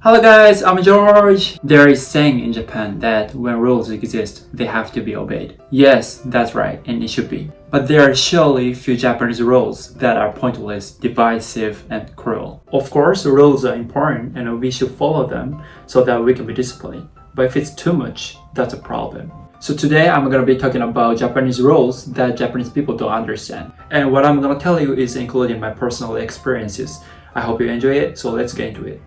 Hello guys, I'm George. There is saying in Japan that when rules exist, they have to be obeyed. Yes, that's right, and it should be. But there are surely few Japanese rules that are pointless, divisive, and cruel. Of course, rules are important and we should follow them so that we can be disciplined. But if it's too much, that's a problem. So today I'm going to be talking about Japanese rules that Japanese people don't understand. And what I'm going to tell you is including my personal experiences. I hope you enjoy it, so let's get into it.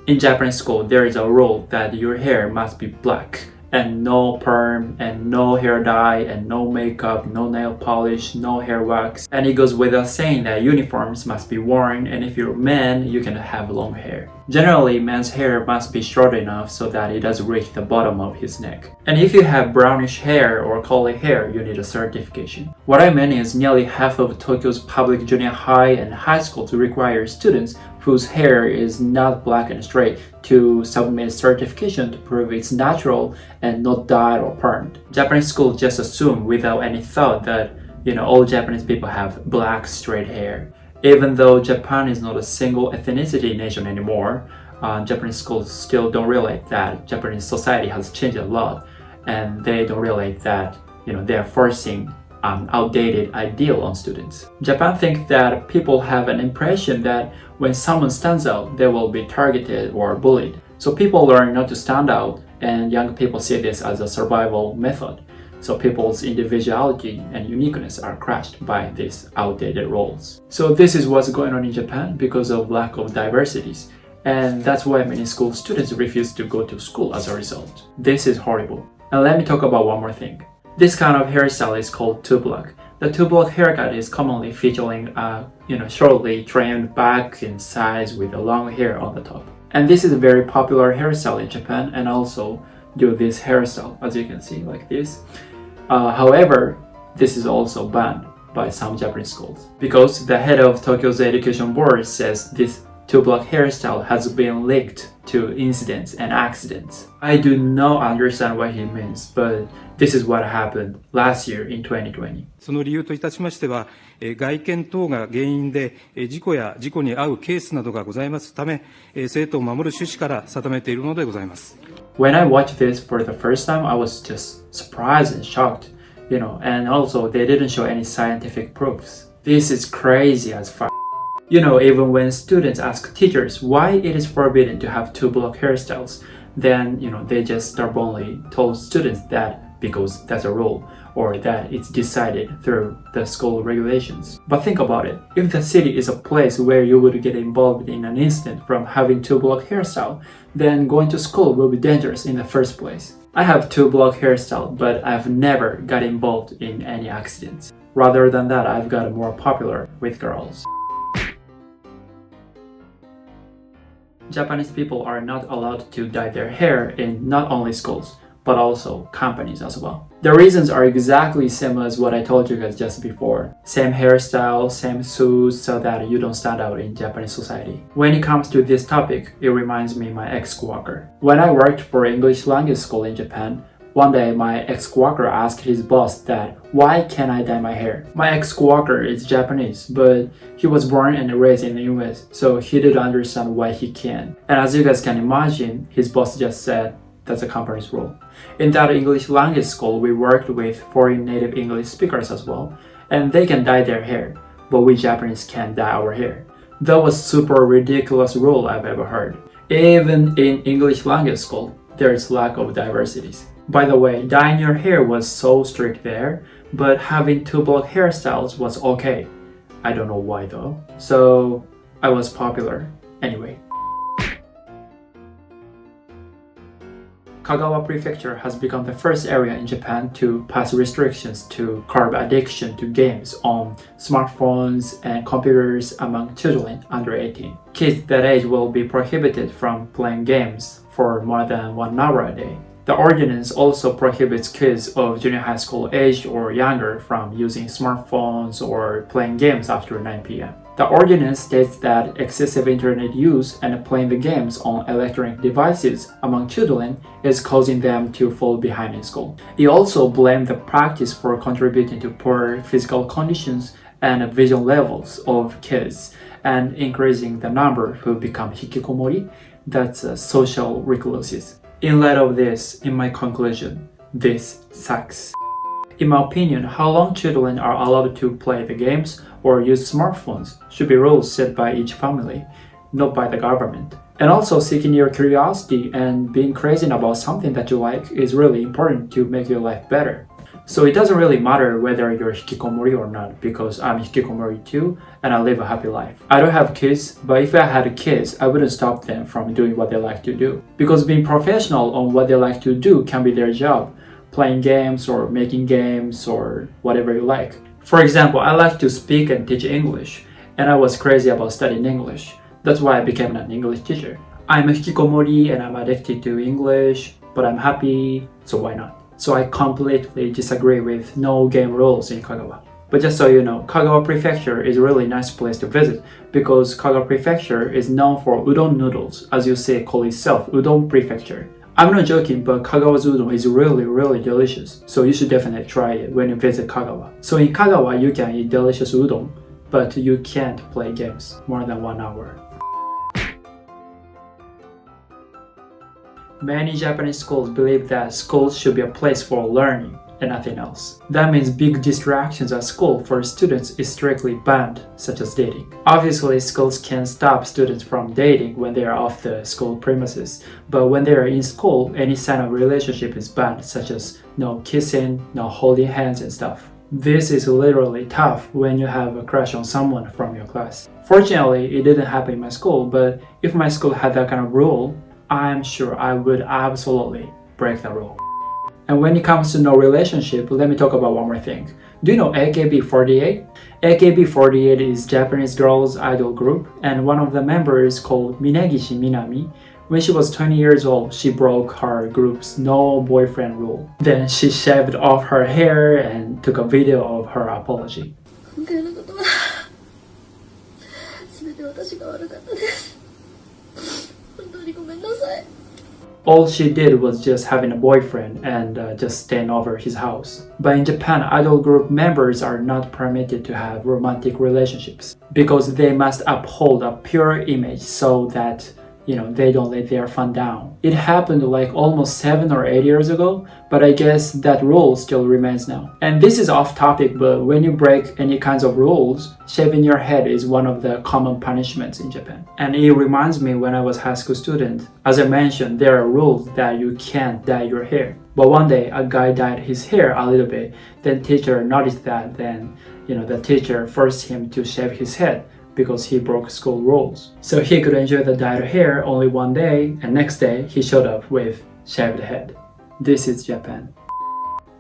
In Japanese school, there is a rule that your hair must be black and no perm and no hair dye and no makeup, no nail polish, no hair wax. And it goes without saying that uniforms must be worn, and if you're a man, you can have long hair. Generally, men's hair must be short enough so that it doesn't reach the bottom of his neck. And if you have brownish hair or curly hair, you need a certification. What I mean is nearly half of Tokyo's public junior high and high schools require students whose hair is not black and straight to submit certification to prove it's natural and not dyed or permed. Japanese schools just assume without any thought that all Japanese people have black straight hair. Even though Japan is not a single ethnicity nation anymore, Japanese schools still don't realize that Japanese society has changed a lot, and they don't realize that they are forcing outdated ideal on students. Japan thinks that people have an impression that when someone stands out, they will be targeted or bullied. So people learn not to stand out, and young people see this as a survival method. So people's individuality and uniqueness are crushed by these outdated roles. So this is what's going on in Japan because of lack of diversities. And that's why many school students refuse to go to school as a result. This is horrible. And let me talk about one more thing. This kind of hairstyle is called two-block. The two-block haircut is commonly featuring a shortly trimmed back and sides with a long hair on the top. And this is a very popular hairstyle in Japan, and also do this hairstyle as you can see like this. However, this is also banned by some Japanese schools because the head of Tokyo's education board says this two-block hairstyle has been linked to incidents and accidents. I do not understand what he means, but this is what happened last year in 2020. その理由といたしましては、外見等が原因で事故や事故に遭うケースなどがございますため、生徒を守る趣旨から定めているのでございます。When I watched this for the first time, I was just surprised and shocked, and also they didn't show any scientific proofs. This is crazy as fuck. Even when students ask teachers why it is forbidden to have two-block hairstyles, then, they just stubbornly told students that because that's a rule, or that it's decided through the school regulations. But think about it. If the city is a place where you would get involved in an incident from having two-block hairstyle, then going to school will be dangerous in the first place. I have two-block hairstyle, but I've never got involved in any accidents. Rather than that, I've got more popular with girls. Japanese people are not allowed to dye their hair in not only schools, but also companies as well. The reasons are exactly same as what I told you guys just before. Same hairstyle, same shoes, so that you don't stand out in Japanese society. When it comes to this topic, it reminds me of my ex-coworker. When I worked for English language school in Japan, one day my ex-coworker asked his boss that why can't I dye my hair? My ex-coworker is Japanese, but he was born and raised in the US, so he didn't understand why he can. And as you guys can imagine, his boss just said, that's a company's rule. In that English language school, we worked with foreign native English speakers as well, and they can dye their hair, but we Japanese can't dye our hair. That was super ridiculous rule I've ever heard. Even in English language school, there is lack of diversities. By the way, dyeing your hair was so strict there, but having two-block hairstyles was okay. I don't know why though. So I was popular anyway. Kagawa Prefecture has become the first area in Japan to pass restrictions to curb addiction to games on smartphones and computers among children under 18. Kids that age will be prohibited from playing games for more than 1 hour a day. The ordinance also prohibits kids of junior high school age or younger from using smartphones or playing games after 9 p.m. The ordinance states that excessive internet use and playing the games on electronic devices among children is causing them to fall behind in school. It also blamed the practice for contributing to poor physical conditions and vision levels of kids and increasing the number who become hikikomori, that's social recluses. In light of this, in my conclusion, this sucks. In my opinion, how long children are allowed to play the games or use smartphones should be rules set by each family, not by the government. And also, seeking your curiosity and being crazy about something that you like is really important to make your life better. So it doesn't really matter whether you're hikikomori or not, because I'm hikikomori too and I live a happy life. I don't have kids, but if I had kids, I wouldn't stop them from doing what they like to do. Because being professional on what they like to do can be their job, playing games or making games or whatever you like. For example, I like to speak and teach English, and I was crazy about studying English. That's why I became an English teacher. I'm a hikikomori and I'm addicted to English, but I'm happy, so why not? So I completely disagree with no game rules in Kagawa. But just so you know, Kagawa Prefecture is a really nice place to visit because Kagawa Prefecture is known for udon noodles, as you say call itself, Udon Prefecture. I'm not joking, but Kagawa's udon is really delicious, so you should definitely try it when you visit Kagawa. So in Kagawa, you can eat delicious udon, but you can't play games more than 1 hour. Many Japanese schools believe that schools should be a place for learning and nothing else. That means big distractions at school for students is strictly banned, such as dating. Obviously, schools can stop students from dating when they are off the school premises, but when they are in school, any sign of relationship is banned, such as no kissing, no holding hands and stuff. This is literally tough when you have a crush on someone from your class. Fortunately, it didn't happen in my school, but if my school had that kind of rule, I'm sure I would absolutely break the rule. And when it comes to no relationship, let me talk about one more thing. Do you know AKB48? AKB48 is Japanese girls idol group, and one of the members called Minagishi Minami, when she was 20 years old, she broke her group's no boyfriend rule. Then she shaved off her hair and took a video of her apology. All she did was just having a boyfriend and just staying over his house. But in Japan, idol group members are not permitted to have romantic relationships because they must uphold a pure image so that they don't let their fun down. It happened like almost 7 or 8 years ago, but I guess that rule still remains now. And this is off topic, but when you break any kinds of rules, shaving your head is one of the common punishments in Japan. And it reminds me when I was a high school student. As I mentioned, there are rules that you can't dye your hair. But one day, a guy dyed his hair a little bit, then teacher noticed that, then the teacher forced him to shave his head because he broke school rules. So he could enjoy the dyed hair only one day, and next day he showed up with shaved head. This is Japan.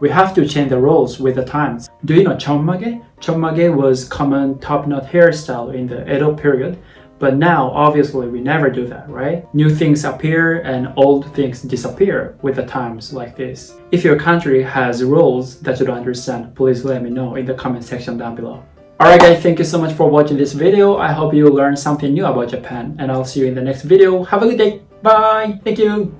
We have to change the rules with the times. Do you know chonmage? Chonmage was common top knot hairstyle in the Edo period, but now obviously we never do that, right? New things appear and old things disappear with the times like this. If your country has rules that you don't understand, please let me know in the comment section down below. Alright guys, thank you so much for watching this video. I hope you learned something new about Japan, and I'll see you in the next video. Have a good day. Bye. Thank you.